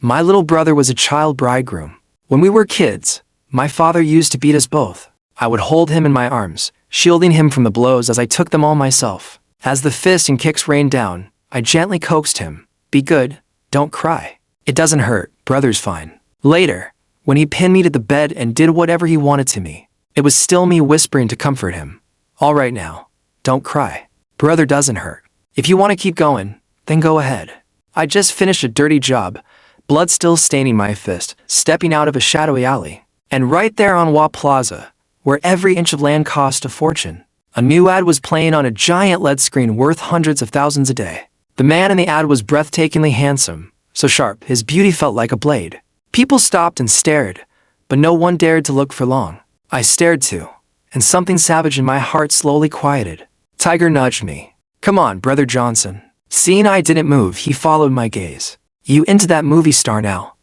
My little brother was a child bridegroom. When we were kids, my father used to beat us both. I would hold him in my arms, shielding him from the blows as I took them all myself. As the fists and kicks rained down, I gently coaxed him. Be good, don't cry. It doesn't hurt, brother's fine. Later, when he pinned me to the bed and did whatever he wanted to me, it was still me whispering to comfort him. All right now, don't cry. Brother doesn't hurt. If you want to keep going, then go ahead. I just finished a dirty job, blood still staining my fist, stepping out of a shadowy alley. And right there on Wa Plaza, where every inch of land cost a fortune, a new ad was playing on a giant LED screen worth hundreds of thousands a day. The man in the ad was breathtakingly handsome, so sharp his beauty felt like a blade. People stopped and stared, but no one dared to look for long. I stared too, and something savage in my heart slowly quieted. Tiger nudged me. Come on, Brother Johnson. Seeing I didn't move, he followed my gaze. You into that movie star now?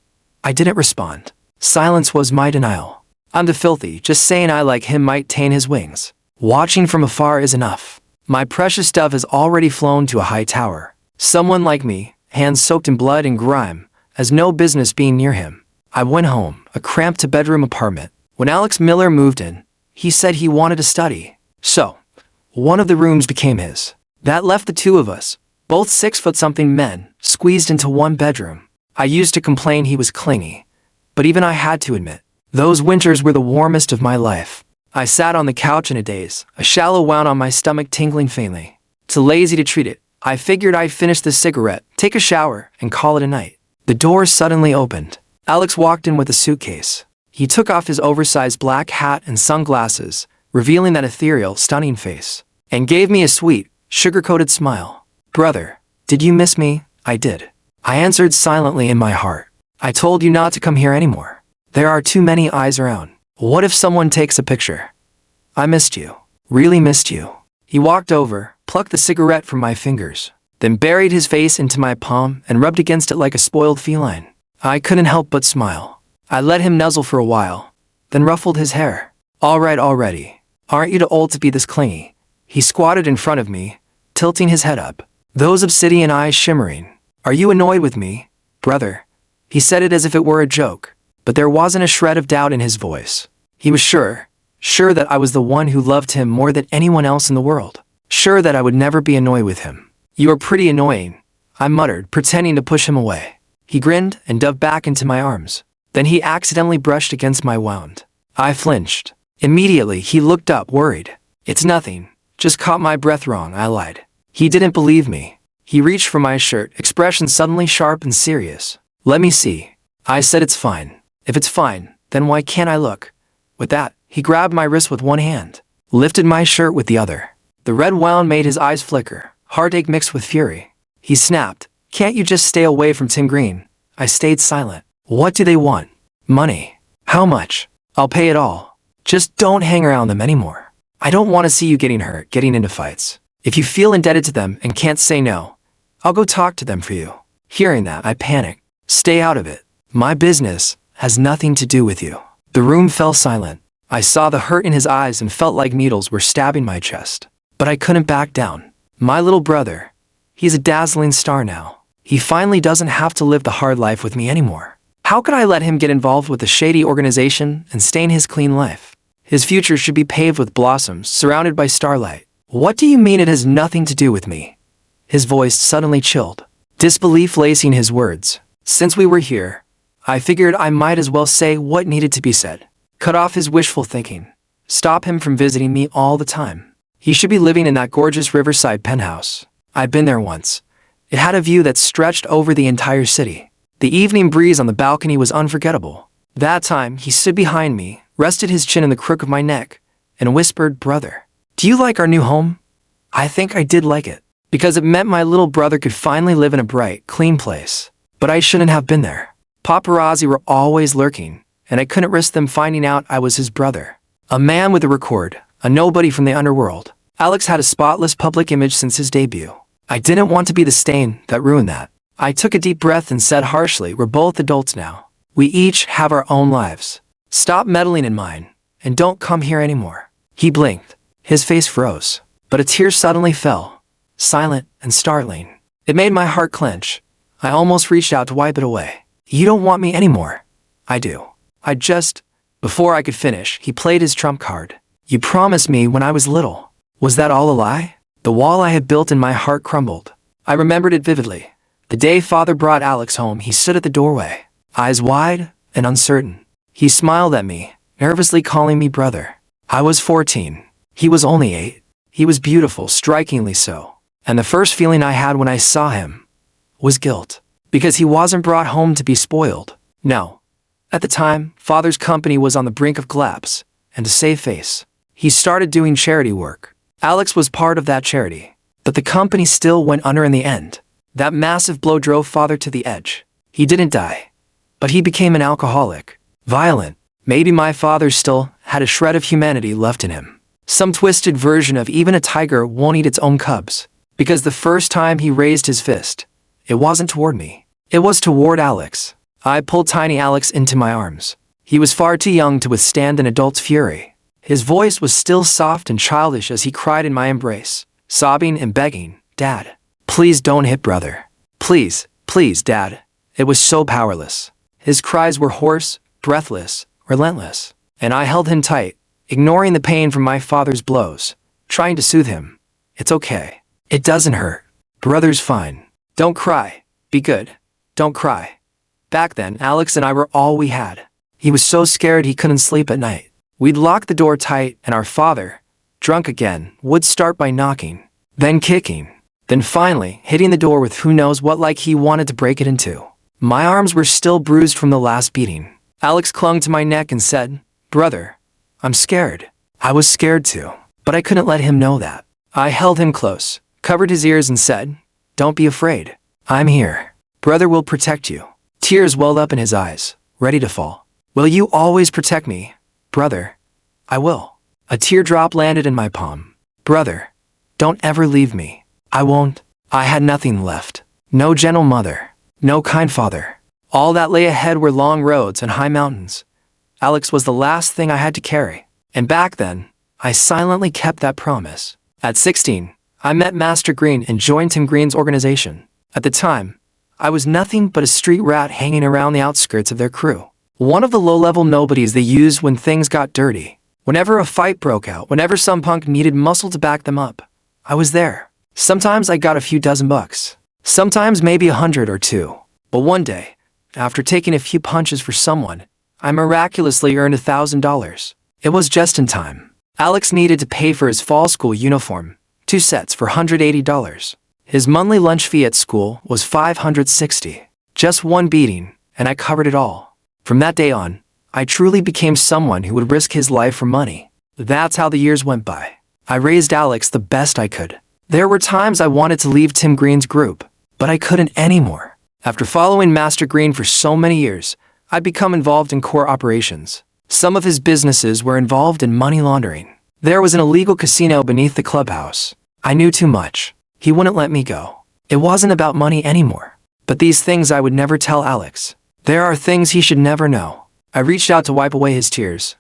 I didn't respond. Silence was my denial. I'm the filthy, just saying I like him might taint his wings. Watching from afar is enough. My precious dove has already flown to a high tower. Someone like me, hands soaked in blood and grime, has no business being near him. I went home, a cramped two-bedroom apartment. When Alex Miller moved in, he said he wanted to study. So, one of the rooms became his. That left the two of us, both 6-foot-something men, squeezed into one bedroom. I used to complain he was clingy, but even I had to admit, those winters were the warmest of my life. I sat on the couch in a daze, a shallow wound on my stomach tingling faintly. Too lazy to treat it, I figured I'd finish the cigarette, take a shower, and call it a night. The door suddenly opened. Alex walked in with a suitcase. He took off his oversized black hat and sunglasses, revealing that ethereal, stunning face, and gave me a sweet, sugar-coated smile. Brother, did you miss me? I did. I answered silently in my heart. I told you not to come here anymore. There are too many eyes around. What if someone takes a picture? I missed you. Really missed you. He walked over, plucked the cigarette from my fingers, then buried his face into my palm and rubbed against it like a spoiled feline. I couldn't help but smile. I let him nuzzle for a while, then ruffled his hair. All right already. Aren't you too old to be this clingy? He squatted in front of me, tilting his head up, those obsidian eyes shimmering. Are you annoyed with me, brother? He said it as if it were a joke, but there wasn't a shred of doubt in his voice. He was sure that I was the one who loved him more than anyone else in the world. Sure that I would never be annoyed with him. You are pretty annoying, I muttered, pretending to push him away. He grinned and dove back into my arms. Then he accidentally brushed against my wound. I flinched. Immediately, he looked up, worried. It's nothing. Just caught my breath wrong, I lied. He didn't believe me. He reached for my shirt, expression suddenly sharp and serious. Let me see. I said it's fine. If it's fine, then why can't I look? With that, he grabbed my wrist with one hand, lifted my shirt with the other. The red wound made his eyes flicker, heartache mixed with fury. He snapped, can't you just stay away from Tim Green? I stayed silent. What do they want? Money. How much? I'll pay it all. Just don't hang around them anymore. I don't want to see you getting hurt, getting into fights. If you feel indebted to them and can't say no, I'll go talk to them for you. Hearing that, I panicked. Stay out of it. My business has nothing to do with you. The room fell silent. I saw the hurt in his eyes and felt like needles were stabbing my chest. But I couldn't back down. My little brother, he's a dazzling star now. He finally doesn't have to live the hard life with me anymore. How could I let him get involved with a shady organization and stain his clean life? His future should be paved with blossoms, surrounded by starlight. What do you mean it has nothing to do with me? His voice suddenly chilled, disbelief lacing his words. Since we were here, I figured I might as well say what needed to be said. Cut off his wishful thinking. Stop him from visiting me all the time. He should be living in that gorgeous riverside penthouse. I'd been there once. It had a view that stretched over the entire city. The evening breeze on the balcony was unforgettable. That time, he stood behind me, rested his chin in the crook of my neck, and whispered, "Brother, do you like our new home?" I think I did like it, because it meant my little brother could finally live in a bright, clean place. But I shouldn't have been there. Paparazzi were always lurking, and I couldn't risk them finding out I was his brother. A man with a record, a nobody from the underworld. Alex had a spotless public image since his debut. I didn't want to be the stain that ruined that. I took a deep breath and said harshly, "We're both adults now. We each have our own lives. Stop meddling in mine, and don't come here anymore." He blinked. His face froze, but a tear suddenly fell, silent and startling. It made my heart clench. I almost reached out to wipe it away. You don't want me anymore. I do. I just... Before I could finish, he played his trump card. You promised me when I was little. Was that all a lie? The wall I had built in my heart crumbled. I remembered it vividly. The day Father brought Alex home, he stood at the doorway, eyes wide and uncertain. He smiled at me, nervously calling me brother. I was 14. He was only 8. He was beautiful, strikingly so. And the first feeling I had when I saw him was guilt. Because he wasn't brought home to be spoiled. No. At the time, Father's company was on the brink of collapse, and to save face, he started doing charity work. Alex was part of that charity, but the company still went under in the end. That massive blow drove Father to the edge. He didn't die, but he became an alcoholic, violent. Maybe my father still had a shred of humanity left in him. Some twisted version of even a tiger won't eat its own cubs. Because the first time he raised his fist, it wasn't toward me. It was toward Alex. I pulled tiny Alex into my arms. He was far too young to withstand an adult's fury. His voice was still soft and childish as he cried in my embrace, sobbing and begging, Dad, please don't hit brother. Please, please, Dad. It was so powerless. His cries were hoarse, breathless, relentless. And I held him tight, ignoring the pain from my father's blows, trying to soothe him. It's okay. It doesn't hurt. Brother's fine. Don't cry. Be good. Don't cry. Back then, Alex and I were all we had. He was so scared he couldn't sleep at night. We'd lock the door tight, and our father, drunk again, would start by knocking, then kicking, then finally hitting the door with who knows what, like he wanted to break it in two. My arms were still bruised from the last beating. Alex clung to my neck and said, Brother, I'm scared. I was scared too, but I couldn't let him know that. I held him close, covered his ears and said, Don't be afraid. I'm here. Brother will protect you. Tears welled up in his eyes, ready to fall. Will you always protect me? Brother, I will. A teardrop landed in my palm. Brother, don't ever leave me. I won't. I had nothing left. No gentle mother. No kind father. All that lay ahead were long roads and high mountains. Alex was the last thing I had to carry. And back then, I silently kept that promise. At 16, I met Master Green and joined Tim Green's organization. At the time, I was nothing but a street rat hanging around the outskirts of their crew. One of the low-level nobodies they used when things got dirty. Whenever a fight broke out, whenever some punk needed muscle to back them up, I was there. Sometimes I got a few dozen bucks. Sometimes maybe 100 or 2. But one day, after taking a few punches for someone, I miraculously earned $1,000. It was just in time. Alex needed to pay for his fall school uniform, 2 sets for $180. His monthly lunch fee at school was $560. Just one beating, and I covered it all. From that day on, I truly became someone who would risk his life for money. That's how the years went by. I raised Alex the best I could. There were times I wanted to leave Tim Green's group, but I couldn't anymore. After following Master Green for so many years, I'd become involved in core operations. Some of his businesses were involved in money laundering. There was an illegal casino beneath the clubhouse. I knew too much. He wouldn't let me go. It wasn't about money anymore. But these things I would never tell Alex. There are things he should never know. I reached out to wipe away his tears,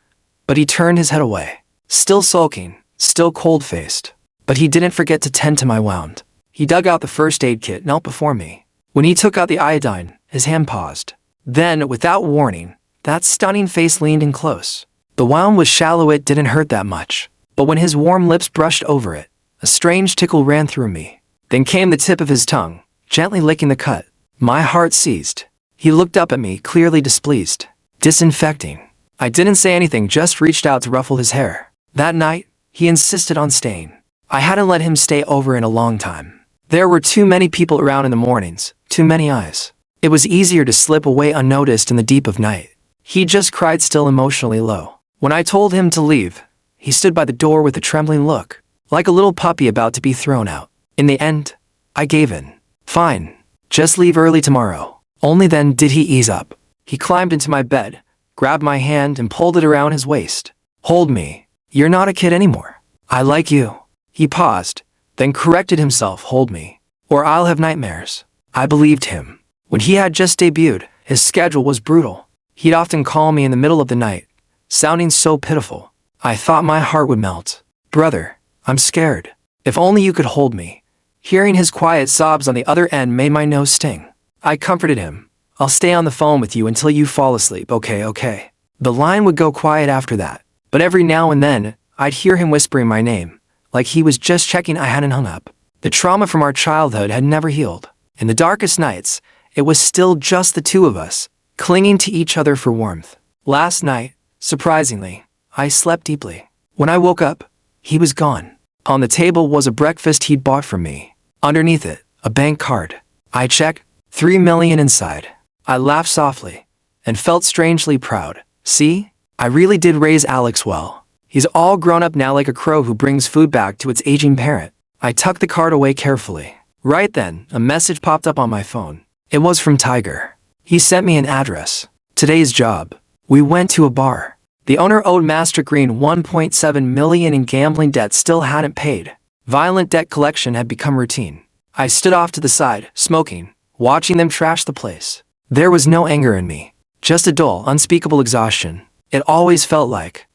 but he turned his head away. Still sulking, still cold-faced. But he didn't forget to tend to my wound. He dug out the first aid kit, knelt before me. When he took out the iodine, his hand paused. Then, without warning, that stunning face leaned in close. The wound was shallow, it didn't hurt that much. But when his warm lips brushed over it, a strange tickle ran through me. Then came the tip of his tongue, gently licking the cut. My heart seized. He looked up at me, clearly displeased. Disinfecting. I didn't say anything, just reached out to ruffle his hair. That night, he insisted on staying. I hadn't let him stay over in a long time. There were too many people around in the mornings, too many eyes. It was easier to slip away unnoticed in the deep of night. He just cried, still emotionally low. When I told him to leave, he stood by the door with a trembling look, like a little puppy about to be thrown out. In the end, I gave in. Fine. Just leave early tomorrow. Only then did he ease up. He climbed into my bed, grabbed my hand and pulled it around his waist. Hold me. You're not a kid anymore. I like you. He paused, then corrected himself. Hold me, or I'll have nightmares. I believed him. When he had just debuted, his schedule was brutal. He'd often call me in the middle of the night, sounding so pitiful. I thought my heart would melt. Brother, I'm scared. If only you could hold me. Hearing his quiet sobs on the other end made my nose sting. I comforted him, I'll stay on the phone with you until you fall asleep, okay, okay. The line would go quiet after that, but every now and then, I'd hear him whispering my name, like he was just checking I hadn't hung up. The trauma from our childhood had never healed. In the darkest nights, it was still just the two of us, clinging to each other for warmth. Last night, surprisingly, I slept deeply. When I woke up, he was gone. On the table was a breakfast he'd bought for me. Underneath it, a bank card. I checked, $3 million inside. I laughed softly and felt strangely proud. See? I really did raise Alex well. He's all grown up now like a crow who brings food back to its aging parent. I tucked the card away carefully. Right then, a message popped up on my phone. It was from Tiger. He sent me an address. Today's job. We went to a bar. The owner owed Master Green $1.7 million in gambling debt still hadn't paid. Violent debt collection had become routine. I stood off to the side, smoking, watching them trash the place. There was no anger in me, just a dull, unspeakable exhaustion. It always felt like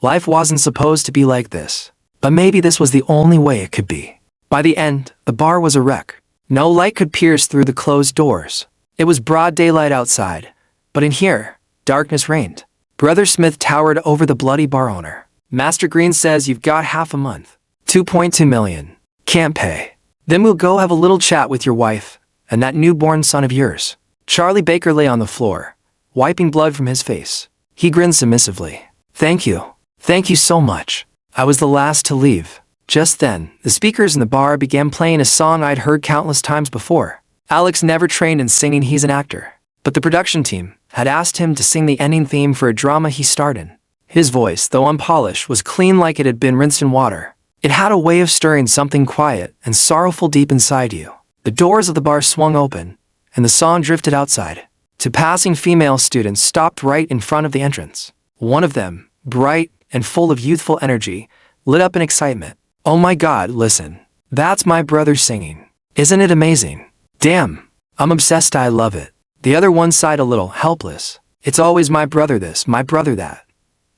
life wasn't supposed to be like this, but maybe this was the only way it could be. By the end, the bar was a wreck. No light could pierce through the closed doors. It was broad daylight outside, but in here, darkness reigned. Brother Smith towered over the bloody bar owner. Master Green says you've got half a month. $2.2 million. Can't pay. Then we'll go have a little chat with your wife and that newborn son of yours. Charlie Baker lay on the floor, wiping blood from his face. He grinned submissively. Thank you. Thank you so much. I was the last to leave. Just then, the speakers in the bar began playing a song I'd heard countless times before. Alex never trained in singing, he's an actor. But the production team had asked him to sing the ending theme for a drama he starred in. His voice, though unpolished, was clean like it had been rinsed in water. It had a way of stirring something quiet and sorrowful deep inside you. The doors of the bar swung open, and the song drifted outside. Two passing female students stopped right in front of the entrance. One of them, bright and full of youthful energy, lit up in excitement. Oh my God, listen. That's my brother singing. Isn't it amazing? Damn. I'm obsessed, I love it. The other one sighed a little, helpless. It's always my brother this, my brother that.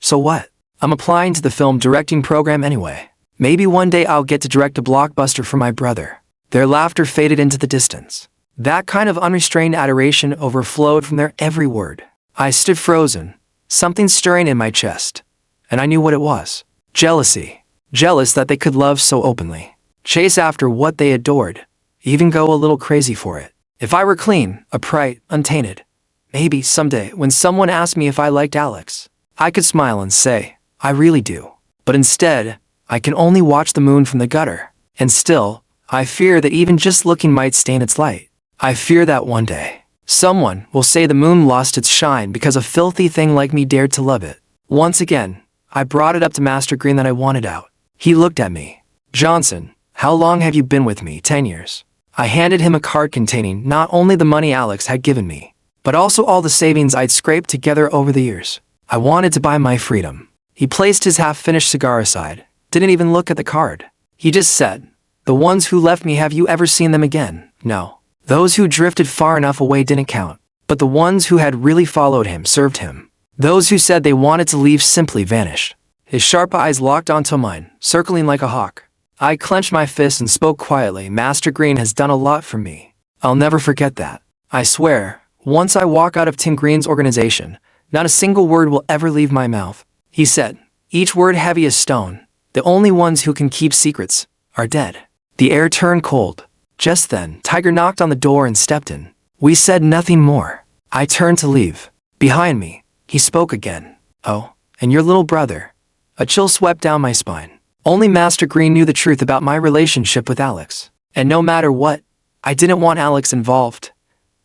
So what? I'm applying to the film directing program anyway. Maybe one day I'll get to direct a blockbuster for my brother. Their laughter faded into the distance. That kind of unrestrained adoration overflowed from their every word. I stood frozen, something stirring in my chest. And I knew what it was. Jealousy. Jealous that they could love so openly. Chase after what they adored. Even go a little crazy for it. If I were clean, upright, untainted, maybe someday when someone asked me if I liked Alex, I could smile and say, I really do. But instead, I can only watch the moon from the gutter. And still, I fear that even just looking might stain its light. I fear that one day, someone will say the moon lost its shine because a filthy thing like me dared to love it. Once again, I brought it up to Master Green that I wanted out. He looked at me. Johnson, how long have you been with me? 10 years. I handed him a card containing not only the money Alex had given me, but also all the savings I'd scraped together over the years. I wanted to buy my freedom. He placed his half-finished cigar aside, didn't even look at the card. He just said, the ones who left me, have you ever seen them again? No. Those who drifted far enough away didn't count. But the ones who had really followed him served him. Those who said they wanted to leave simply vanished. His sharp eyes locked onto mine, circling like a hawk. I clenched my fist and spoke quietly. Master Green has done a lot for me. I'll never forget that. I swear, once I walk out of Tim Green's organization, not a single word will ever leave my mouth. He said, each word heavy as stone. The only ones who can keep secrets are dead. The air turned cold. Just then, Tiger knocked on the door and stepped in. We said nothing more. I turned to leave. Behind me, he spoke again. Oh, and your little brother. A chill swept down my spine. Only Master Green knew the truth about my relationship with Alex. And no matter what, I didn't want Alex involved.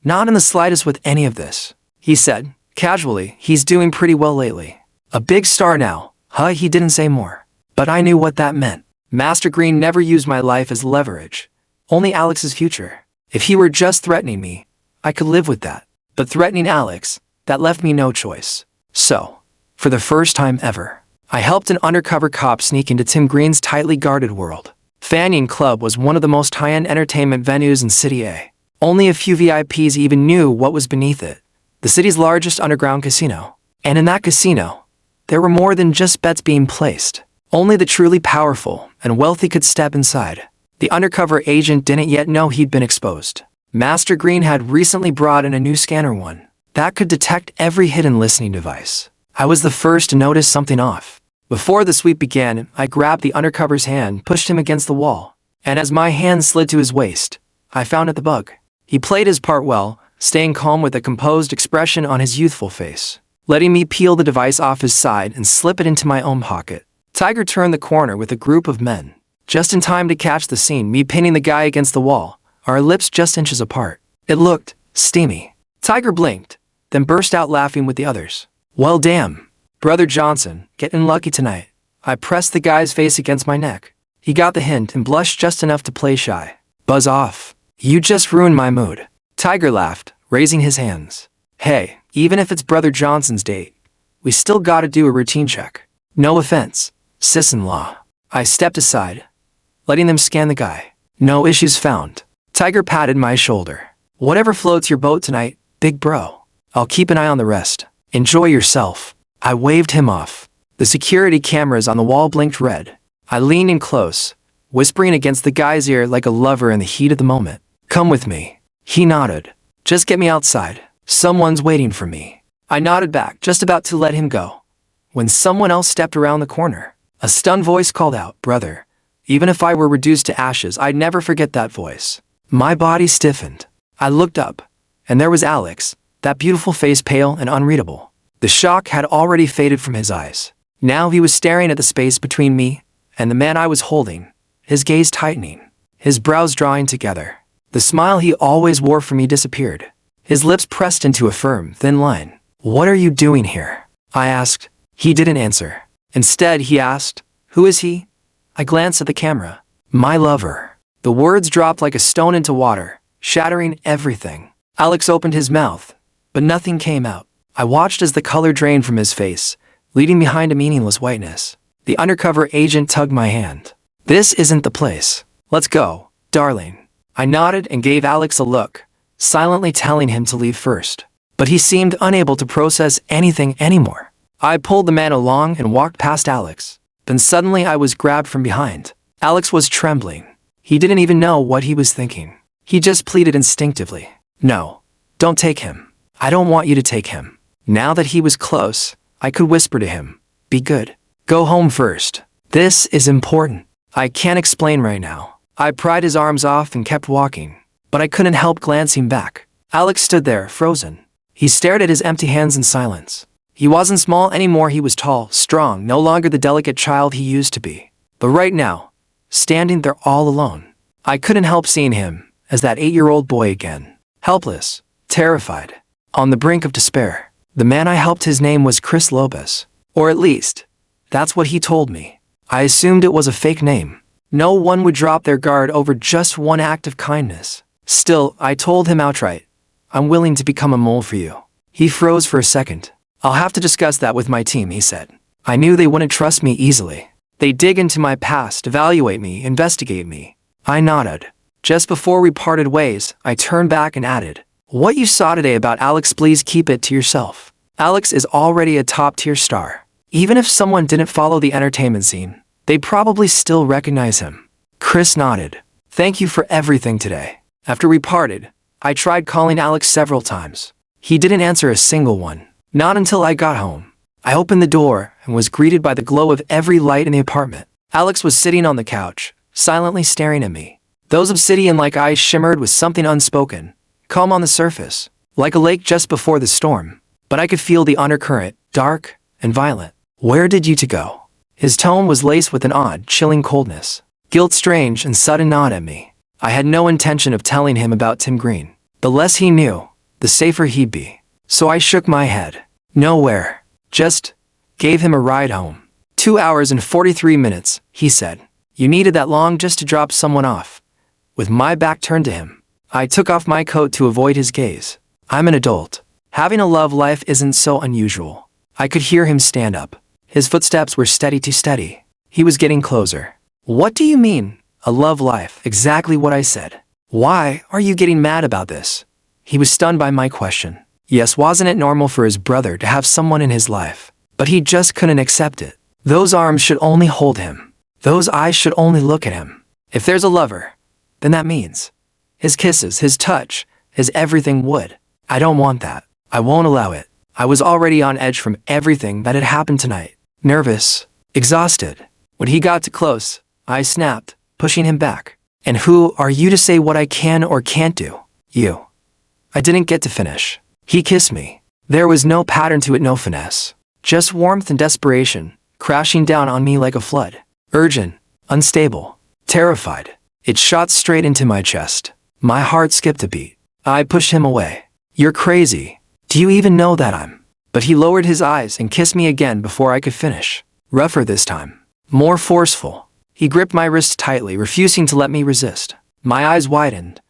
Not in the slightest with any of this. He said, casually, he's doing pretty well lately. A big star now. He didn't say more. But I knew what that meant. Master Green never used my life as leverage. Only Alex's future. If he were just threatening me, I could live with that. But threatening Alex, that left me no choice. So, for the first time ever, I helped an undercover cop sneak into Tim Green's tightly guarded world. Fanning Club was one of the most high-end entertainment venues in City A. Only a few VIPs even knew what was beneath it. The city's largest underground casino. And in that casino, there were more than just bets being placed. Only the truly powerful and wealthy could step inside. The undercover agent didn't yet know he'd been exposed. Master Green had recently brought in a new scanner one that could detect every hidden listening device. I was the first to notice something off. Before the sweep began, I grabbed the undercover's hand, pushed him against the wall, and as my hand slid to his waist, I found it the bug. He played his part well, staying calm with a composed expression on his youthful face, letting me peel the device off his side and slip it into my own pocket. Tiger turned the corner with a group of men, just in time to catch the scene, me pinning the guy against the wall, our lips just inches apart. It looked steamy. Tiger blinked, then burst out laughing with the others. Well damn, Brother Johnson, getting lucky tonight. I pressed the guy's face against my neck. He got the hint and blushed just enough to play shy. Buzz off. You just ruined my mood. Tiger laughed, raising his hands. Hey, even if it's Brother Johnson's date, we still gotta do a routine check. No offense, sis-in-law. I stepped aside, letting them scan the guy. No issues found. Tiger patted my shoulder. Whatever floats your boat tonight, big bro. I'll keep an eye on the rest. Enjoy yourself. I waved him off. The security cameras on the wall blinked red. I leaned in close, whispering against the guy's ear like a lover in the heat of the moment. Come with me. He nodded. Just get me outside. Someone's waiting for me. I nodded back, just about to let him go, when someone else stepped around the corner. A stunned voice called out, Brother. Even if I were reduced to ashes, I'd never forget that voice. My body stiffened. I looked up, and there was Alex, that beautiful face pale and unreadable. The shock had already faded from his eyes. Now he was staring at the space between me and the man I was holding, his gaze tightening, his brows drawing together. The smile he always wore for me disappeared. His lips pressed into a firm, thin line. What are you doing here? I asked. He didn't answer. Instead, he asked, Who is he? I glanced at the camera. My lover. The words dropped like a stone into water, shattering everything. Alex opened his mouth, but nothing came out. I watched as the color drained from his face, leaving behind a meaningless whiteness. The undercover agent tugged my hand. This isn't the place. Let's go, darling. I nodded and gave Alex a look, silently telling him to leave first. But he seemed unable to process anything anymore. I pulled the man along and walked past Alex. Then suddenly I was grabbed from behind. Alex was trembling. He didn't even know what he was thinking. He just pleaded instinctively. No, don't take him. I don't want you to take him. Now that he was close, I could whisper to him, Be good. Go home first. This is important. I can't explain right now. I pried his arms off and kept walking, but I couldn't help glancing back. Alex stood there, frozen. He stared at his empty hands in silence. He wasn't small anymore, he was tall, strong, no longer the delicate child he used to be. But right now, standing there all alone, I couldn't help seeing him as that 8-year-old boy again. Helpless, terrified, on the brink of despair. The man I helped, his name was Chris Lopez. Or at least, that's what he told me. I assumed it was a fake name. No one would drop their guard over just one act of kindness. Still, I told him outright, I'm willing to become a mole for you. He froze for a second. I'll have to discuss that with my team, he said. I knew they wouldn't trust me easily. They dig into my past, evaluate me, investigate me. I nodded. Just before we parted ways, I turned back and added, What you saw today about Alex, please keep it to yourself. Alex is already a top-tier star. Even if someone didn't follow the entertainment scene, they'd probably still recognize him. Chris nodded. Thank you for everything today. After we parted, I tried calling Alex several times. He didn't answer a single one. Not until I got home. I opened the door and was greeted by the glow of every light in the apartment. Alex was sitting on the couch, silently staring at me. Those obsidian-like eyes shimmered with something unspoken, calm on the surface, like a lake just before the storm. But I could feel the undercurrent, dark and violent. Where did you two go? His tone was laced with an odd, chilling coldness. Guilt strange and sudden gnawed at me. I had no intention of telling him about Tim Green. The less he knew, the safer he'd be. So I shook my head. Nowhere. Just gave him a ride home. 2 hours and 43 minutes, he said. You needed that long just to drop someone off. With my back turned to him, I took off my coat to avoid his gaze. I'm an adult. Having a love life isn't so unusual. I could hear him stand up. His footsteps were steady to steady. He was getting closer. What do you mean, a love life? Exactly what I said. Why are you getting mad about this? He was stunned by my question. Yes, wasn't it normal for his brother to have someone in his life? But he just couldn't accept it. Those arms should only hold him. Those eyes should only look at him. If there's a lover, then that means His kisses, his touch, his everything would. I don't want that. I won't allow it. I was already on edge from everything that had happened tonight. Nervous, exhausted. When he got too close, I snapped, pushing him back. And who are you to say what I can or can't do? You. I didn't get to finish. He kissed me. There was no pattern to it, no finesse. Just warmth and desperation, crashing down on me like a flood. Urgent, unstable, terrified. It shot straight into my chest. My heart skipped a beat. I pushed him away. You're crazy. Do you even know that I'm? But he lowered his eyes and kissed me again before I could finish. Rougher this time. More forceful. He gripped my wrist tightly, refusing to let me resist. My eyes widened,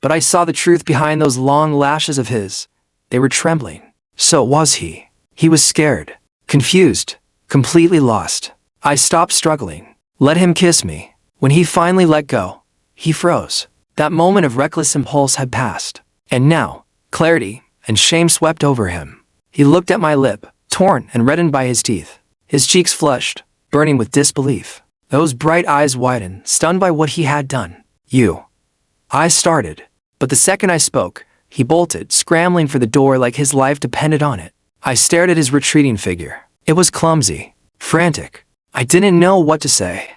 but I saw the truth behind those long lashes of his. They were trembling. So was he. He was scared, confused, completely lost. I stopped struggling. Let him kiss me. When he finally let go, he froze. That moment of reckless impulse had passed. And now, clarity and shame swept over him. He looked at my lip, torn and reddened by his teeth. His cheeks flushed, burning with disbelief. Those bright eyes widened, stunned by what he had done. You. I started. But the second I spoke, he bolted, scrambling for the door like his life depended on it. I stared at his retreating figure. It was clumsy, frantic. I didn't know what to say.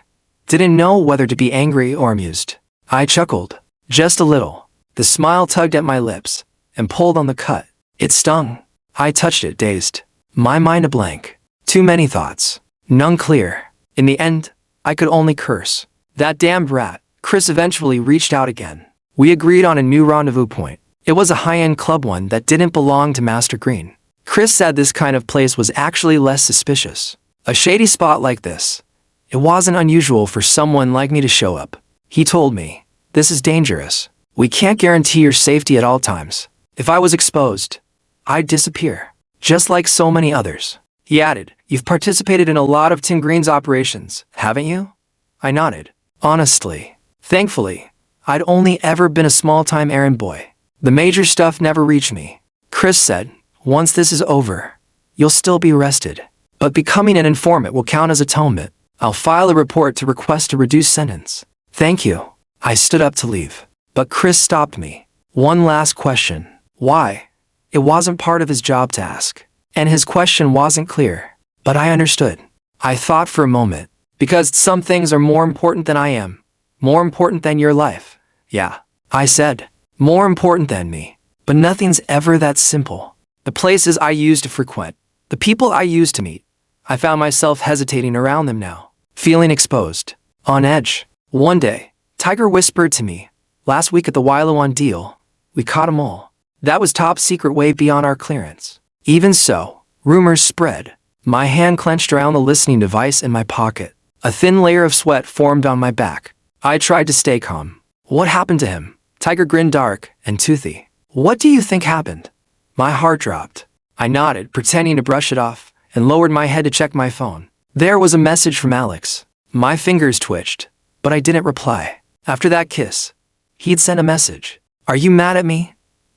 Didn't know whether to be angry or amused. I chuckled. Just a little. The smile tugged at my lips and pulled on the cut. It stung. I touched it, dazed. My mind a blank. Too many thoughts. None clear. In the end, I could only curse. That damned rat. Chris eventually reached out again. We agreed on a new rendezvous point. It was a high-end club, one that didn't belong to Master Green. Chris said this kind of place was actually less suspicious. A shady spot like this. It wasn't unusual for someone like me to show up. He told me, this is dangerous. We can't guarantee your safety at all times. If I was exposed, I'd disappear. Just like so many others. He added, you've participated in a lot of Tim Green's operations, haven't you? I nodded. Honestly. Thankfully, I'd only ever been a small-time errand boy. The major stuff never reached me. Chris said, once this is over, you'll still be arrested. But becoming an informant will count as atonement. I'll file a report to request a reduced sentence. Thank you. I stood up to leave. But Chris stopped me. One last question. Why? It wasn't part of his job to ask. And his question wasn't clear. But I understood. I thought for a moment. Because some things are more important than I am. More important than your life. Yeah. I said. More important than me. But nothing's ever that simple. The places I used to frequent. The people I used to meet. I found myself hesitating around them now. Feeling exposed. On edge. One day, Tiger whispered to me. Last week at the Wailuan deal, we caught 'em all. That was top secret, way beyond our clearance. Even so, rumors spread. My hand clenched around the listening device in my pocket. A thin layer of sweat formed on my back. I tried to stay calm. What happened to him? Tiger grinned dark and toothy. What do you think happened? My heart dropped. I nodded, pretending to brush it off, and lowered my head to check my phone. There was a message from Alex. My fingers twitched, but I didn't reply. After that kiss, he'd sent a message. Are you mad at me?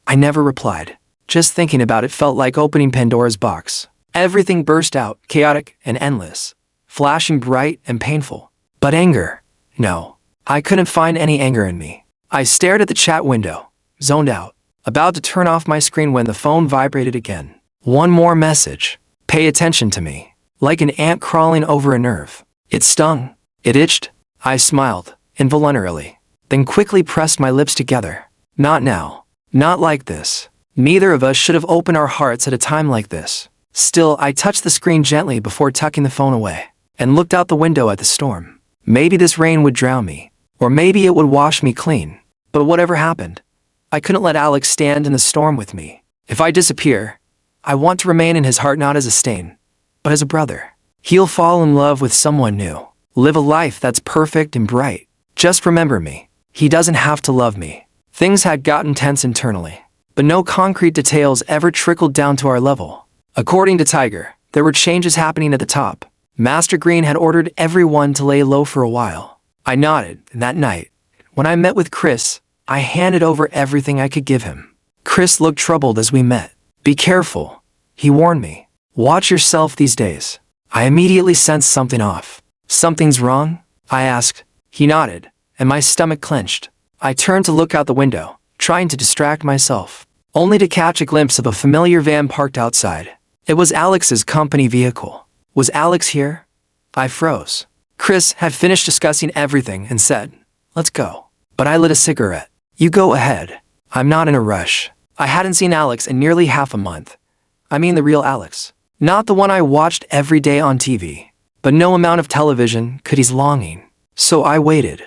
I never replied. Just thinking about it felt like opening Pandora's box. Everything burst out, chaotic and endless, flashing bright and painful. But anger? No. I couldn't find any anger in me. I stared at the chat window, zoned out, about to turn off my screen when the phone vibrated again. One more message. Pay attention to me. Like an ant crawling over a nerve. It stung. It itched. I smiled, involuntarily, then quickly pressed my lips together. Not now. Not like this. Neither of us should have opened our hearts at a time like this. Still, I touched the screen gently before tucking the phone away, and looked out the window at the storm. Maybe this rain would drown me, or maybe it would wash me clean. But whatever happened, I couldn't let Alex stand in the storm with me. If I disappear, I want to remain in his heart not as a stain, but as a brother. He'll fall in love with someone new. Live a life that's perfect and bright. Just remember me. He doesn't have to love me. Things had gotten tense internally, but no concrete details ever trickled down to our level. According to Tiger, there were changes happening at the top. Master Green had ordered everyone to lay low for a while. I nodded, and that night, when I met with Chris, I handed over everything I could give him. Chris looked troubled as we met. Be careful, he warned me. Watch yourself these days. I immediately sensed something off. Something's wrong? I asked. He nodded, and my stomach clenched. I turned to look out the window, trying to distract myself, only to catch a glimpse of a familiar van parked outside. It was Alex's company vehicle. Was Alex here? I froze. Chris had finished discussing everything and said, "Let's go." But I lit a cigarette. "You go ahead. I'm not in a rush." I hadn't seen Alex in nearly half a month. I mean the real Alex. Not the one I watched every day on TV. But no amount of television could ease longing. So I waited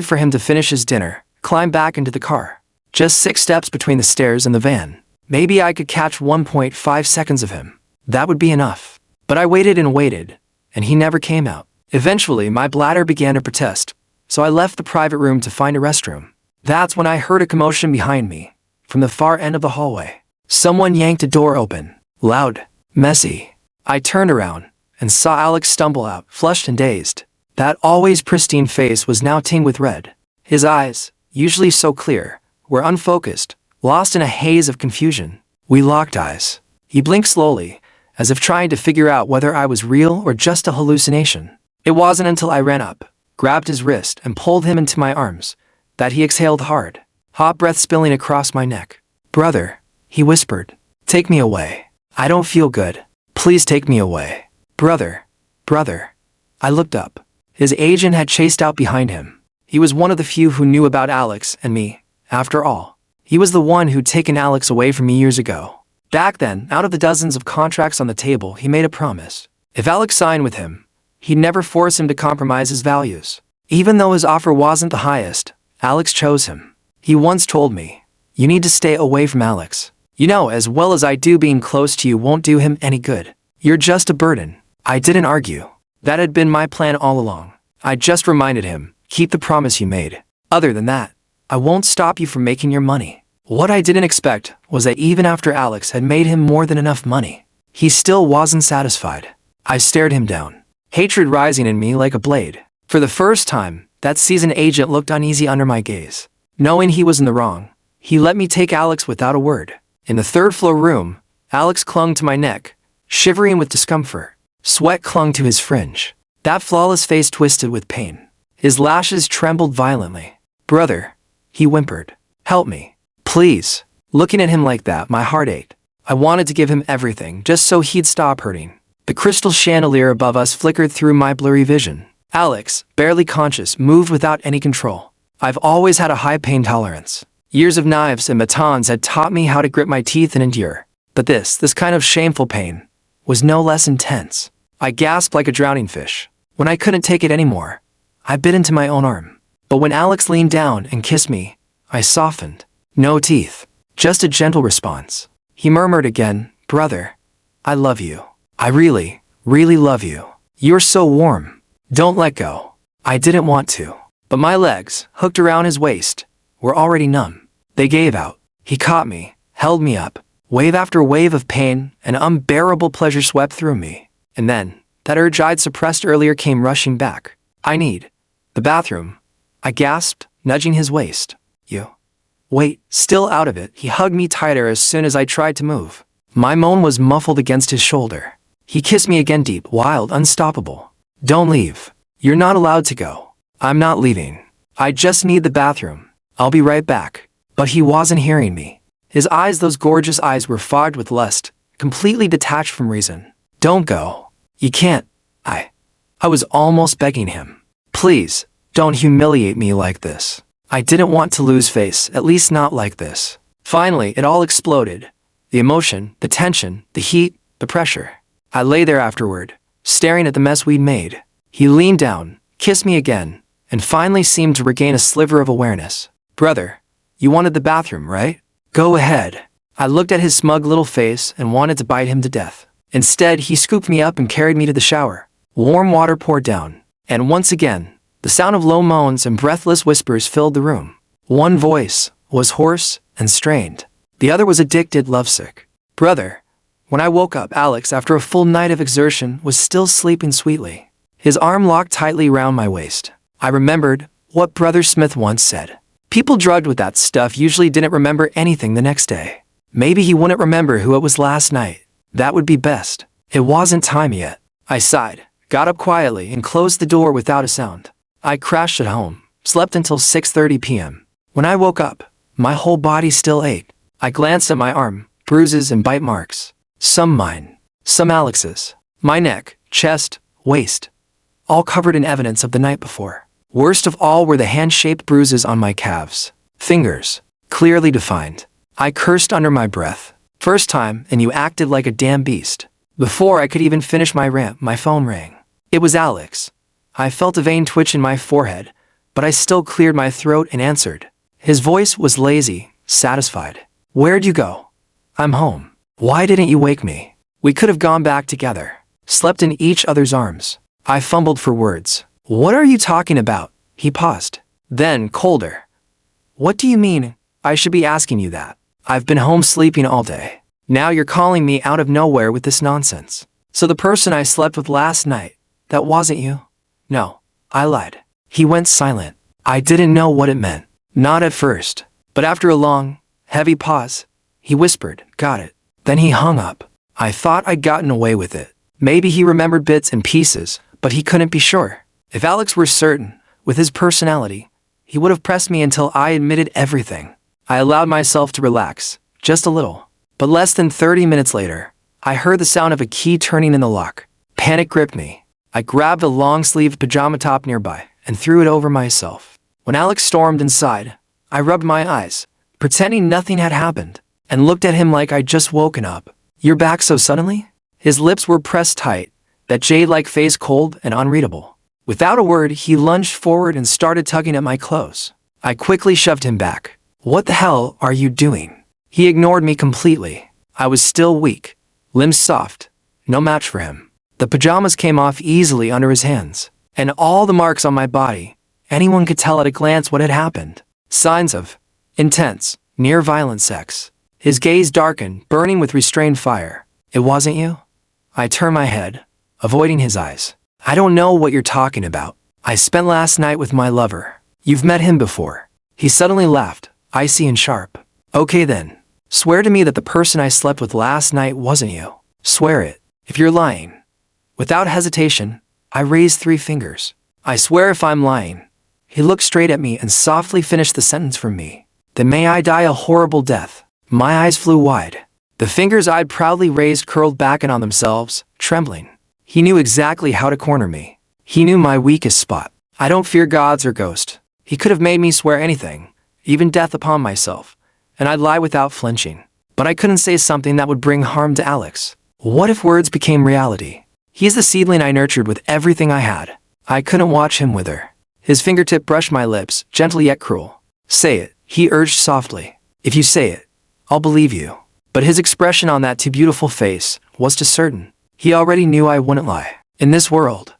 for him to finish his dinner, climb back into the car. Just 6 steps between the stairs and the van. Maybe I could catch 1.5 seconds of him. That would be enough. But I waited, and he never came out. Eventually, my bladder began to protest, so I left the private room to find a restroom. That's when I heard a commotion behind me, from the far end of the hallway. Someone yanked a door open. Loud, messy. I turned around and saw Alex stumble out, flushed and dazed. That always pristine face was now tinged with red. His eyes, usually so clear, were unfocused, lost in a haze of confusion. We locked eyes. He blinked slowly, as if trying to figure out whether I was real or just a hallucination. It wasn't until I ran up, grabbed his wrist, and pulled him into my arms that he exhaled hard, hot breath spilling across my neck. "Brother," he whispered, "take me away. I don't feel good. Please take me away. Brother. I looked up. His agent had chased out behind him. He was one of the few who knew about Alex and me. After all, he was the one who'd taken Alex away from me years ago. Back then, out of the dozens of contracts on the table, he made a promise. If Alex signed with him, he'd never force him to compromise his values. Even though his offer wasn't the highest, Alex chose him. He once told me, "You need to stay away from Alex. You know as well as I do being close to you won't do him any good. You're just a burden." I didn't argue. That had been my plan all along. I just reminded him, "Keep the promise you made. Other than that, I won't stop you from making your money." What I didn't expect was that even after Alex had made him more than enough money, he still wasn't satisfied. I stared him down, hatred rising in me like a blade. For the first time, that seasoned agent looked uneasy under my gaze. Knowing he was in the wrong, he let me take Alex without a word. In the third-floor room, Alex clung to my neck, shivering with discomfort. Sweat clung to his fringe. That flawless face twisted with pain. His lashes trembled violently. "Brother," he whimpered, "help me. Please." Looking at him like that, my heart ached. I wanted to give him everything, just so he'd stop hurting. The crystal chandelier above us flickered through my blurry vision. Alex, barely conscious, moved without any control. I've always had a high pain tolerance. Years of knives and batons had taught me how to grit my teeth and endure. But this kind of shameful pain, was no less intense. I gasped like a drowning fish. When I couldn't take it anymore, I bit into my own arm. But when Alex leaned down and kissed me, I softened. No teeth, just a gentle response. He murmured again, "Brother, I love you. I really love you. You're so warm. Don't let go." I didn't want to, but my legs, hooked around his waist, were already numb. They gave out. He caught me, held me up. Wave after wave of pain and unbearable pleasure swept through me. And then, that urge I'd suppressed earlier came rushing back. "I need the bathroom," I gasped, nudging his waist. "You wait." Still out of it, he hugged me tighter as soon as I tried to move. My moan was muffled against his shoulder. He kissed me again, deep, wild, unstoppable. "Don't leave. You're not allowed to go." "I'm not leaving. I just need the bathroom. I'll be right back." But he wasn't hearing me. His eyes, those gorgeous eyes, were fogged with lust, completely detached from reason. "Don't go. You can't." I was almost begging him. "Please, don't humiliate me like this." I didn't want to lose face, at least not like this. Finally, it all exploded. The emotion, the tension, the heat, the pressure. I lay there afterward, staring at the mess we'd made. He leaned down, kissed me again, and finally seemed to regain a sliver of awareness. "Brother, you wanted the bathroom, right? Go ahead." I looked at his smug little face and wanted to bite him to death. Instead, he scooped me up and carried me to the shower. Warm water poured down, and once again, the sound of low moans and breathless whispers filled the room. One voice was hoarse and strained. The other was addicted, lovesick. "Brother." When I woke up, Alex, after a full night of exertion, was still sleeping sweetly. His arm locked tightly round my waist. I remembered what Brother Smith once said. People drugged with that stuff usually didn't remember anything the next day. Maybe he wouldn't remember who it was last night. That would be best. It wasn't time yet. I sighed, got up quietly, and closed the door without a sound. I crashed at home, slept until 6:30 p.m. When I woke up, my whole body still ached. I glanced at my arm, bruises and bite marks. Some mine, some Alex's. My neck, chest, waist, all covered in evidence of the night before. Worst of all were the hand-shaped bruises on my calves. Fingers, clearly defined. I cursed under my breath. First time, and you acted like a damn beast. Before I could even finish my rant, my phone rang. It was Alex. I felt a vein twitch in my forehead, but I still cleared my throat and answered. His voice was lazy, satisfied. Where'd you go? I'm home. Why didn't you wake me? We could have gone back together, slept in each other's arms. I fumbled for words. What are you talking about? He paused. Then, colder. What do you mean? I should be asking you that. I've been home sleeping all day. Now you're calling me out of nowhere with this nonsense. So the person I slept with last night, that wasn't you? No, I lied. He went silent. I didn't know what it meant. Not at first. But after a long, heavy pause, he whispered, got it. Then he hung up. I thought I'd gotten away with it. Maybe he remembered bits and pieces, but he couldn't be sure. If Alex were certain, with his personality, he would have pressed me until I admitted everything. I allowed myself to relax, just a little. But less than 30 minutes later, I heard the sound of a key turning in the lock. Panic gripped me. I grabbed a long-sleeved pajama top nearby and threw it over myself. When Alex stormed inside, I rubbed my eyes, pretending nothing had happened, and looked at him like I'd just woken up. You're back so suddenly? His lips were pressed tight, that jade-like face cold and unreadable. Without a word, he lunged forward and started tugging at my clothes. I quickly shoved him back. What the hell are you doing? He ignored me completely. I was still weak, limbs soft, no match for him. The pajamas came off easily under his hands, and all the marks on my body. Anyone could tell at a glance what had happened. Signs of intense, near-violent sex. His gaze darkened, burning with restrained fire. It wasn't you? I turned my head, avoiding his eyes. I don't know what you're talking about. I spent last night with my lover. You've met him before. He suddenly laughed, icy and sharp. Okay then. Swear to me that the person I slept with last night wasn't you. Swear it. If you're lying. Without hesitation, I raised 3 fingers. I swear if I'm lying. He looked straight at me and softly finished the sentence for me. Then may I die a horrible death. My eyes flew wide. The fingers I'd proudly raised curled back in on themselves, trembling. He knew exactly how to corner me. He knew my weakest spot. I don't fear gods or ghosts. He could have made me swear anything, even death upon myself, and I'd lie without flinching. But I couldn't say something that would bring harm to Alex. What if words became reality? He's the seedling I nurtured with everything I had. I couldn't watch him wither. His fingertip brushed my lips, gentle yet cruel. Say it, he urged softly. If you say it, I'll believe you. But his expression on that too beautiful face was too certain. He already knew I wouldn't lie. In this world,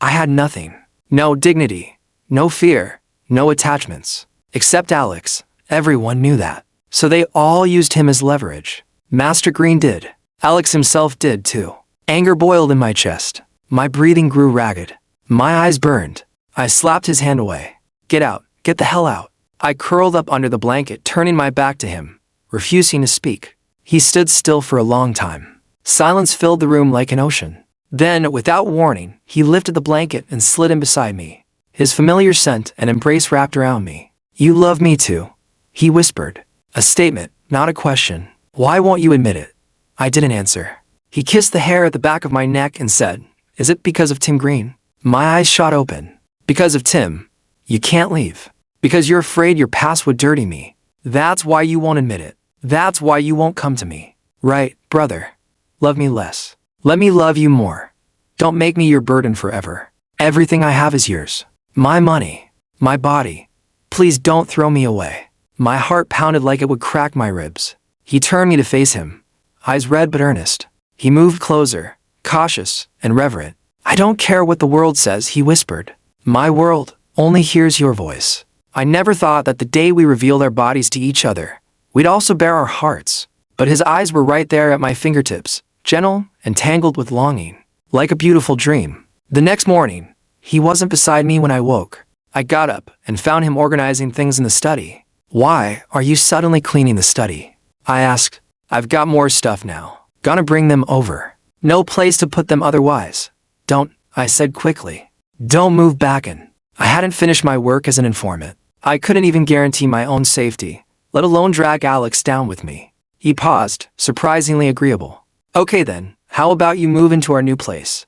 I had nothing. No dignity, no fear, no attachments. Except Alex. Everyone knew that. So they all used him as leverage. Master Green did. Alex himself did too. Anger boiled in my chest. My breathing grew ragged. My eyes burned. I slapped his hand away. Get out. Get the hell out. I curled up under the blanket, turning my back to him, refusing to speak. He stood still for a long time. Silence filled the room like an ocean. Then, without warning, he lifted the blanket and slid in beside me. His familiar scent and embrace wrapped around me. You love me too, he whispered. A statement, not a question. Why won't you admit it? I didn't answer. He kissed the hair at the back of my neck and said, Is it because of Tim Green? My eyes shot open. Because of Tim. You can't leave. Because you're afraid your past would dirty me. That's why you won't admit it. That's why you won't come to me. Right, brother. Love me less. Let me love you more. Don't make me your burden forever. Everything I have is yours. My money. My body. Please don't throw me away. My heart pounded like it would crack my ribs. He turned me to face him, eyes red but earnest. He moved closer, cautious and reverent. I don't care what the world says, he whispered. My world only hears your voice. I never thought that the day we revealed our bodies to each other, we'd also bare our hearts. But his eyes were right there at my fingertips, gentle and tangled with longing, like a beautiful dream. The next morning, he wasn't beside me when I woke. I got up and found him organizing things in the study. Why are you suddenly cleaning the study? I asked. I've got more stuff now. Gonna bring them over. No place to put them otherwise. Don't, I said quickly. Don't move back in. I hadn't finished my work as an informant. I couldn't even guarantee my own safety, let alone drag Alex down with me. He paused, surprisingly agreeable. Okay then, how about you move into our new place?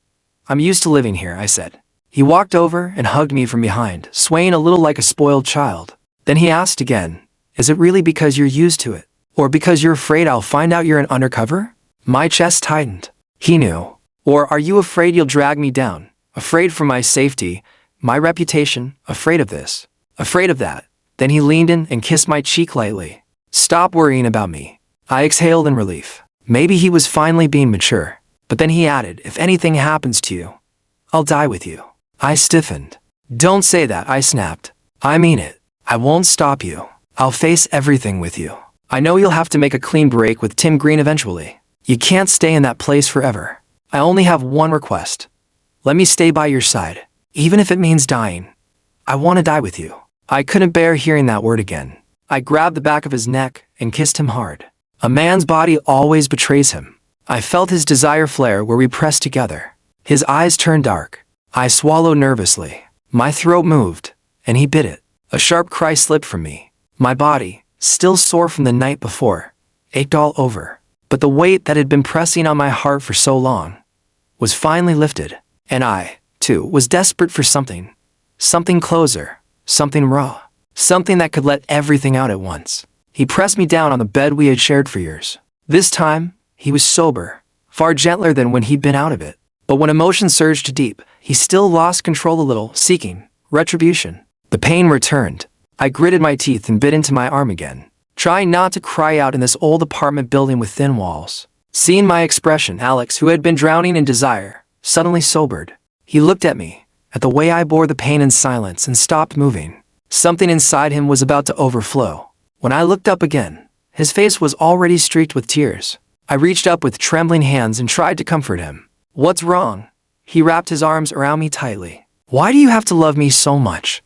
I'm used to living here, I said. He walked over and hugged me from behind, swaying a little like a spoiled child. Then he asked again, is it really because you're used to it? Or because you're afraid I'll find out you're an undercover? My chest tightened. He knew. Or are you afraid you'll drag me down? Afraid for my safety, my reputation, afraid of this, afraid of that. Then he leaned in and kissed my cheek lightly. Stop worrying about me. I exhaled in relief. Maybe he was finally being mature. But then he added, if anything happens to you, I'll die with you. I stiffened. Don't say that, I snapped. I mean it. I won't stop you. I'll face everything with you. I know you'll have to make a clean break with Tim Green eventually. You can't stay in that place forever. I only have one request. Let me stay by your side, even if it means dying. I want to die with you. I couldn't bear hearing that word again. I grabbed the back of his neck and kissed him hard. A man's body always betrays him. I felt his desire flare where we pressed together. His eyes turned dark. I swallowed nervously. My throat moved, and he bit it. A sharp cry slipped from me. My body, still sore from the night before, ached all over. But the weight that had been pressing on my heart for so long was finally lifted. And I, too, was desperate for something. Something closer. Something raw. Something that could let everything out at once. He pressed me down on the bed we had shared for years. This time, he was sober, far gentler than when he'd been out of it. But when emotion surged deep, he still lost control a little, seeking retribution. The pain returned. I gritted my teeth and bit into my arm again, trying not to cry out in this old apartment building with thin walls. Seeing my expression, Alex, who had been drowning in desire, suddenly sobered. He looked at me, at the way I bore the pain in silence, and stopped moving. Something inside him was about to overflow. When I looked up again, his face was already streaked with tears. I reached up with trembling hands and tried to comfort him. What's wrong? He wrapped his arms around me tightly. Why do you have to love me so much?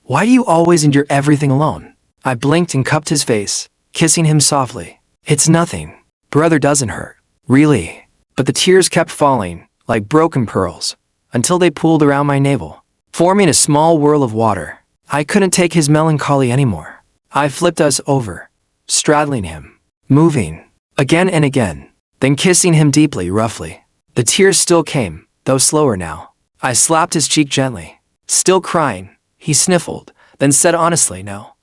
Why do you always endure everything alone? I blinked and cupped his face, kissing him softly. It's nothing. Brother doesn't hurt. Really. But the tears kept falling, like broken pearls, until they pooled around my navel, forming a small whirl of water. I couldn't take his melancholy anymore. I flipped us over, straddling him, moving, again and again, then kissing him deeply, roughly. The tears still came, though slower now. I slapped his cheek gently. Still crying, he sniffled, then said honestly, no.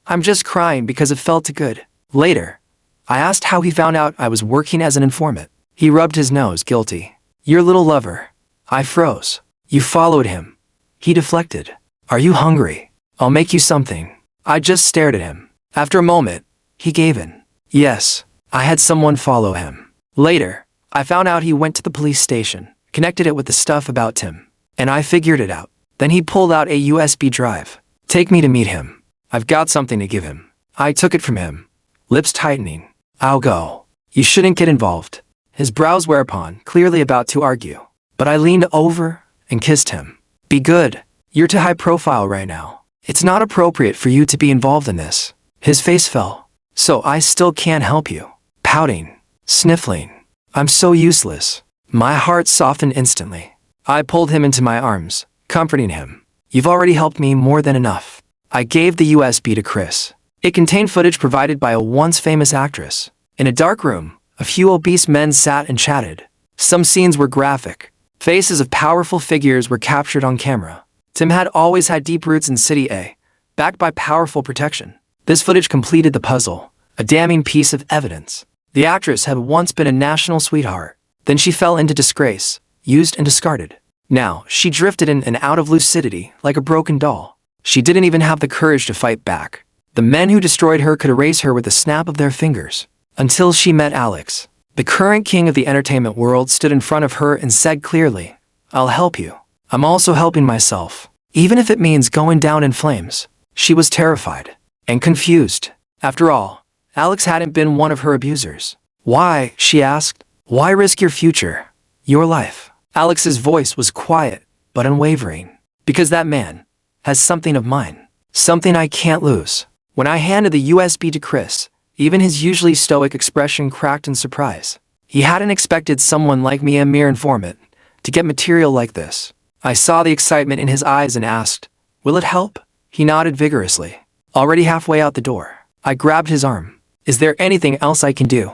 I'm just crying because it felt too good. Later, I asked how he found out I was working as an informant. He rubbed his nose, guilty. Your little lover. I froze. You followed him. He deflected. Are you hungry? I'll make you something. I just stared at him. After a moment, he gave in. Yes, I had someone follow him. Later, I found out he went to the police station, connected it with the stuff about Tim, and I figured it out. Then he pulled out a USB drive. Take me to meet him. I've got something to give him. I took it from him, lips tightening. I'll go. You shouldn't get involved. His brows whereupon, clearly about to argue. But I leaned over and kissed him. Be good. You're too high profile right now. It's not appropriate for you to be involved in this. His face fell. So I still can't help you. Pouting. Sniffling. I'm so useless. My heart softened instantly. I pulled him into my arms, comforting him. You've already helped me more than enough. I gave the USB to Chris. It contained footage provided by a once famous actress. In a dark room, a few obese men sat and chatted. Some scenes were graphic. Faces of powerful figures were captured on camera. Tim had always had deep roots in City A, backed by powerful protection. This footage completed the puzzle, a damning piece of evidence. The actress had once been a national sweetheart. Then she fell into disgrace, used and discarded. Now, she drifted in and out of lucidity like a broken doll. She didn't even have the courage to fight back. The men who destroyed her could erase her with a snap of their fingers. Until she met Alex. The current king of the entertainment world stood in front of her and said clearly, I'll help you. I'm also helping myself. Even if it means going down in flames. She was terrified and confused. After all, Alex hadn't been one of her abusers. Why, she asked, why risk your future, your life? Alex's voice was quiet, but unwavering. Because that man has something of mine. Something I can't lose. When I handed the USB to Chris, even his usually stoic expression cracked in surprise. He hadn't expected someone like me, a mere informant, to get material like this. I saw the excitement in his eyes and asked, will it help? He nodded vigorously, already halfway out the door. I grabbed his arm. Is there anything else I can do?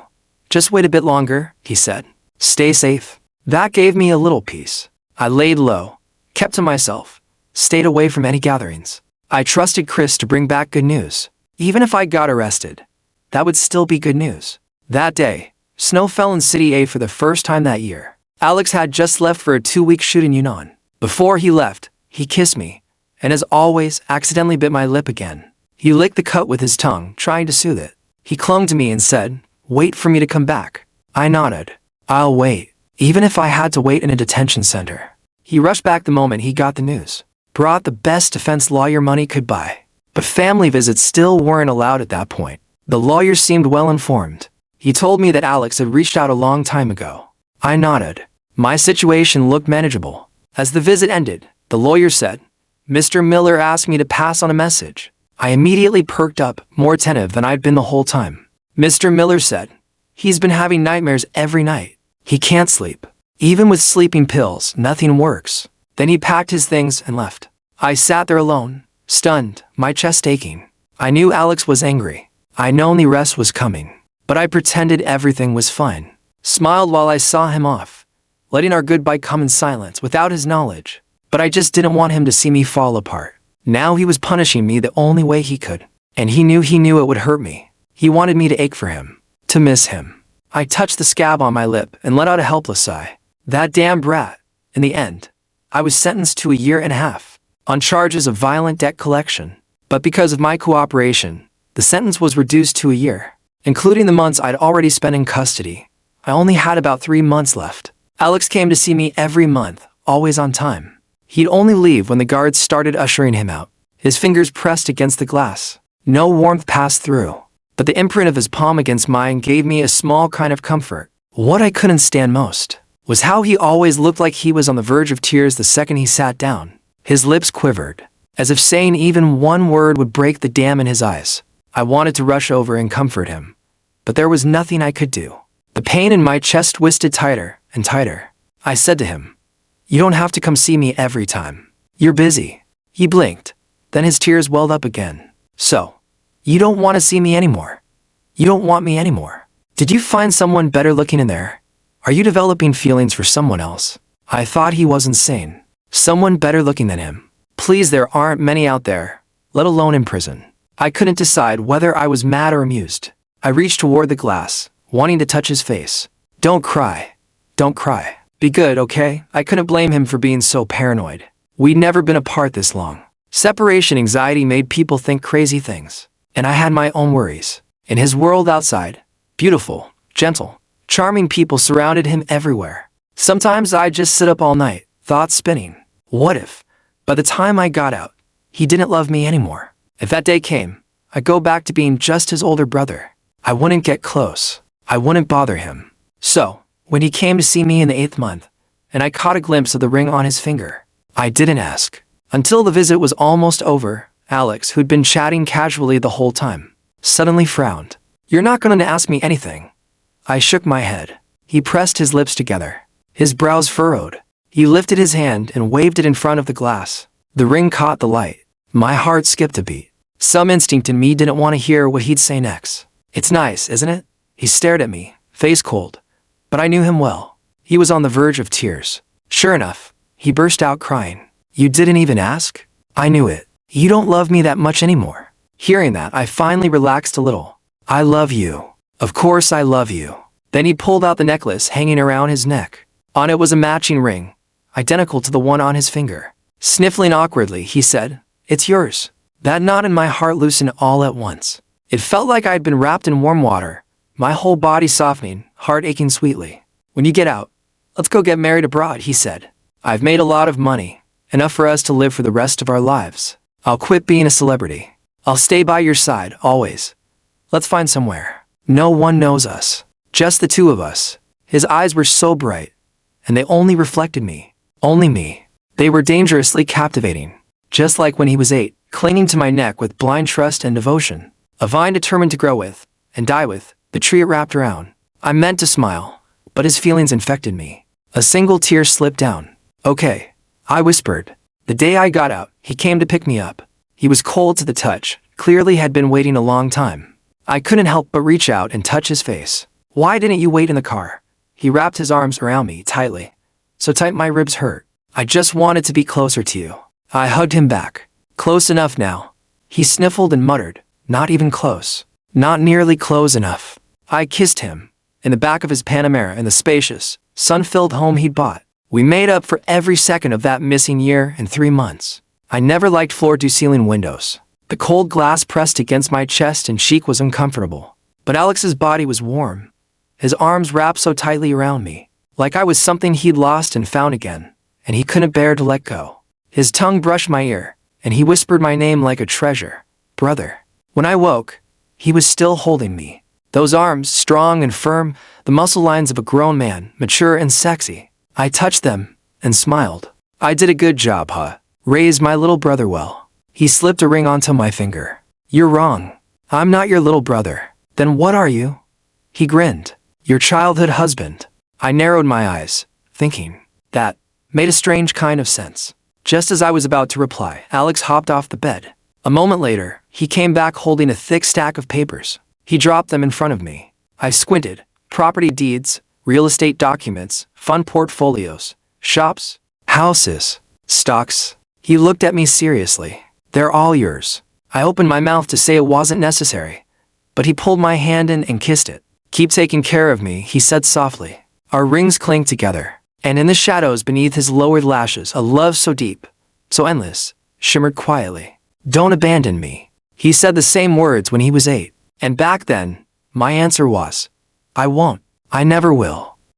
Just wait a bit longer, he said. Stay safe. That gave me a little peace. I laid low, kept to myself, stayed away from any gatherings. I trusted Chris to bring back good news. Even if I got arrested, that would still be good news. That day, snow fell in City A for the first time that year. Alex had just left for a 2-week shoot in Yunnan. Before he left, he kissed me, and as always, accidentally bit my lip again. He licked the cut with his tongue, trying to soothe it. He clung to me and said, "Wait for me to come back." I nodded. I'll wait, even if I had to wait in a detention center. He rushed back the moment he got the news. Brought the best defense lawyer money could buy. But family visits still weren't allowed at that point. The lawyer seemed well informed. He told me that Alex had reached out a long time ago. I nodded. My situation looked manageable. As the visit ended, the lawyer said, "Mr. Miller asked me to pass on a message." I immediately perked up, more attentive than I'd been the whole time. Mr. Miller said, "He's been having nightmares every night. He can't sleep. Even with sleeping pills, nothing works." Then he packed his things and left. I sat there alone, stunned, my chest aching. I knew Alex was angry. I known the rest was coming. But I pretended everything was fine. Smiled while I saw him off, letting our goodbye come in silence without his knowledge. But I just didn't want him to see me fall apart. Now he was punishing me the only way he could. And he knew it would hurt me. He wanted me to ache for him, to miss him. I touched the scab on my lip and let out a helpless sigh. That damn brat. In the end, I was sentenced to 1.5 years on charges of violent debt collection. But because of my cooperation, the sentence was reduced to 1 year. Including the months I'd already spent in custody, I only had about 3 months left. Alex came to see me every month, always on time. He'd only leave when the guards started ushering him out, his fingers pressed against the glass. No warmth passed through, but the imprint of his palm against mine gave me a small kind of comfort. What I couldn't stand most was how he always looked like he was on the verge of tears the second he sat down. His lips quivered, as if saying even one word would break the dam in his eyes. I wanted to rush over and comfort him, but there was nothing I could do. The pain in my chest twisted tighter and tighter. I said to him, "You don't have to come see me every time. You're busy." He blinked, then his tears welled up again. "So, you don't want to see me anymore? You don't want me anymore? Did you find someone better looking in there? Are you developing feelings for someone else?" I thought he was insane. Someone better looking than him. Please, there aren't many out there, let alone in prison. I couldn't decide whether I was mad or amused. I reached toward the glass, wanting to touch his face. "Don't cry. Don't cry. Be good, okay?" I couldn't blame him for being so paranoid. We'd never been apart this long. Separation anxiety made people think crazy things, and I had my own worries. In his world outside, beautiful, gentle, charming people surrounded him everywhere. Sometimes I'd just sit up all night, thoughts spinning. What if, by the time I got out, he didn't love me anymore? If that day came, I'd go back to being just his older brother. I wouldn't get close. I wouldn't bother him. So, when he came to see me in the 8th month, and I caught a glimpse of the ring on his finger, I didn't ask. Until the visit was almost over, Alex, who'd been chatting casually the whole time, suddenly frowned. "You're not going to ask me anything?" I shook my head. He pressed his lips together. His brows furrowed. He lifted his hand and waved it in front of the glass. The ring caught the light. My heart skipped a beat. Some instinct in me didn't want to hear what he'd say next. "It's nice, isn't it?" He stared at me, face cold. But I knew him well. He was on the verge of tears. Sure enough, he burst out crying. "You didn't even ask?" I knew it. "You don't love me that much anymore." Hearing that, I finally relaxed a little. "I love you. Of course I love you." Then he pulled out the necklace hanging around his neck. On it was a matching ring, identical to the one on his finger. Sniffling awkwardly, he said, "It's yours." That knot in my heart loosened all at once. It felt like I'd been wrapped in warm water, my whole body softening, heart aching sweetly. "When you get out, let's go get married abroad," he said. "I've made a lot of money, enough for us to live for the rest of our lives. I'll quit being a celebrity. I'll stay by your side, always. Let's find somewhere. No one knows us. Just the two of us." His eyes were so bright, and they only reflected me. Only me. They were dangerously captivating. Just like when he was 8, clinging to my neck with blind trust and devotion. A vine determined to grow with, and die with, the tree it wrapped around. I meant to smile, but his feelings infected me. A single tear slipped down. "Okay," I whispered. The day I got out, he came to pick me up. He was cold to the touch, clearly had been waiting a long time. I couldn't help but reach out and touch his face. Why didn't you wait in the car? He wrapped his arms around me tightly. So tight my ribs hurt. I just wanted to be closer to you. I hugged him back. Close enough now. He sniffled and muttered, not even close. Not nearly close enough. I kissed him. In the back of his Panamera in the spacious, sun-filled home he'd bought. We made up for every second of that missing year and 3 months. I never liked floor-to-ceiling windows. The cold glass pressed against my chest and cheek was uncomfortable. But Alex's body was warm. His arms wrapped so tightly around me, like I was something he'd lost and found again, and he couldn't bear to let go. His tongue brushed my ear, and he whispered my name like a treasure. Brother. When I woke, he was still holding me. Those arms, strong and firm, the muscle lines of a grown man, mature and sexy. I touched them and smiled. I did a good job, huh? Raised my little brother well. He slipped a ring onto my finger. You're wrong. I'm not your little brother. Then what are you? He grinned. Your childhood husband. I narrowed my eyes, thinking. That made a strange kind of sense. Just as I was about to reply, Alex hopped off the bed. A moment later, he came back holding a thick stack of papers. He dropped them in front of me. I squinted. Property deeds, real estate documents, fund portfolios, shops, houses, stocks. He looked at me seriously. They're all yours. I opened my mouth to say it wasn't necessary, but he pulled my hand in and kissed it. Keep taking care of me, he said softly. Our rings clinked together, and in the shadows beneath his lowered lashes, a love so deep, so endless, shimmered quietly. Don't abandon me. He said the same words when he was 8. And back then, my answer was, I won't. I never will.